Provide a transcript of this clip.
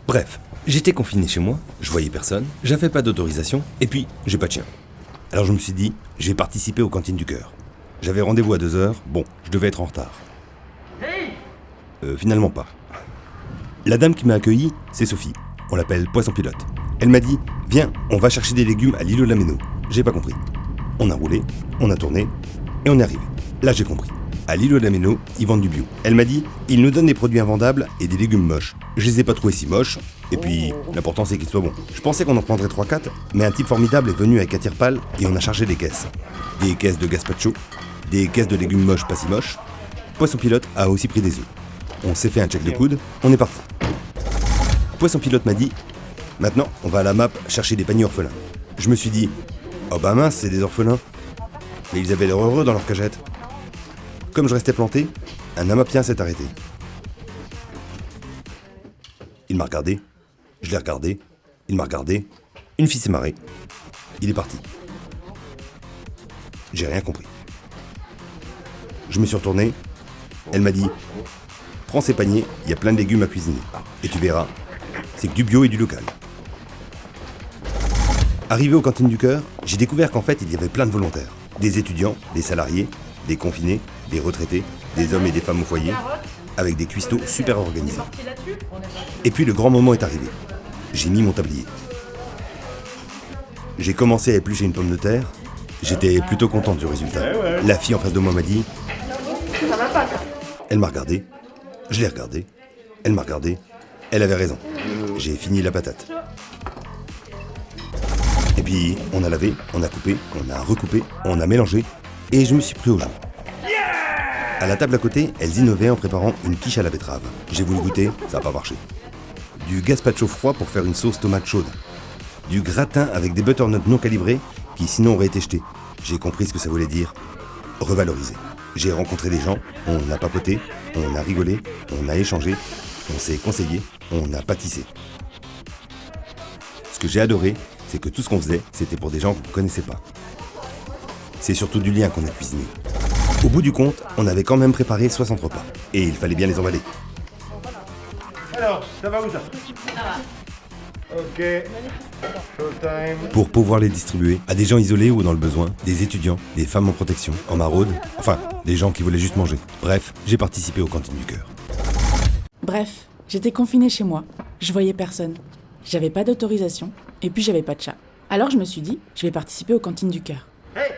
Bref, j'étais confiné chez moi, je voyais personne, j'avais pas d'autorisation, et puis j'ai pas de chien. Alors je me suis dit, j'ai participé aux cantines du cœur. J'avais rendez-vous à 2h, bon, je devais être en retard. Finalement pas. La dame qui m'a accueilli, c'est Sophie. On l'appelle Poisson Pilote. Elle m'a dit, viens, on va chercher des légumes à l'îlot de la Méno. J'ai pas compris. On a roulé, on a tourné, et on est arrivé. Là j'ai compris. À l'îlot de la Méno, ils vendent du bio. Elle m'a dit, ils nous donnent des produits invendables et des légumes moches. Je les ai pas trouvés si moches, et puis l'important c'est qu'ils soient bons. Je pensais qu'on en prendrait 3-4, mais un type formidable est venu avec un tire-pale et on a chargé des caisses. Des caisses de gazpacho, des caisses de légumes moches pas si moches. Poisson Pilote a aussi pris des œufs. On s'est fait un check de coude, on est parti. Poisson Pilote m'a dit, maintenant on va à la map chercher des paniers orphelins. Je me suis dit, oh bah mince, c'est des orphelins. Mais ils avaient l'air heureux dans leur cagette. Comme je restais planté, un amapien s'est arrêté. Il m'a regardé, je l'ai regardé, il m'a regardé, une fille s'est marrée. Il est parti. J'ai rien compris. Je me suis retourné, elle m'a dit, prends ces paniers, il y a plein de légumes à cuisiner. Et tu verras, c'est que du bio et du local. Arrivé aux cantines du cœur, j'ai découvert qu'en fait il y avait plein de volontaires. Des étudiants, des salariés, des confinés, des retraités, des hommes et des femmes au foyer, avec des cuistots super organisés. Et puis le grand moment est arrivé. J'ai mis mon tablier. J'ai commencé à éplucher une pomme de terre. J'étais plutôt content du résultat. La fille en face de moi m'a dit... Elle m'a regardé. Je l'ai regardé. Elle m'a regardé. Elle avait raison. J'ai fini la patate. Et puis, on a lavé, on a coupé, on a recoupé, on a mélangé, et je me suis pris au jeu. À la table à côté, elles innovaient en préparant une quiche à la betterave. J'ai voulu goûter, ça n'a pas marché. Du gazpacho froid pour faire une sauce tomate chaude. Du gratin avec des butternuts non calibrés qui sinon auraient été jetés. J'ai compris ce que ça voulait dire revaloriser. J'ai rencontré des gens, on a papoté, on a rigolé, on a échangé, on s'est conseillé, on a pâtissé. Ce que j'ai adoré, c'est que tout ce qu'on faisait, c'était pour des gens qu'on ne connaissait pas. C'est surtout du lien qu'on a cuisiné. Au bout du compte, on avait quand même préparé 60 repas. Et il fallait bien les emballer. Alors, ça va où ça? Ça va. Ok. Showtime. Pour pouvoir les distribuer à des gens isolés ou dans le besoin, des étudiants, des femmes en protection, en maraude, enfin, des gens qui voulaient juste manger. Bref, j'ai participé aux cantines du cœur. Bref, j'étais confinée chez moi. Je voyais personne. J'avais pas d'autorisation, et puis j'avais pas de chat. Alors je me suis dit, je vais participer aux cantines du cœur. Hey!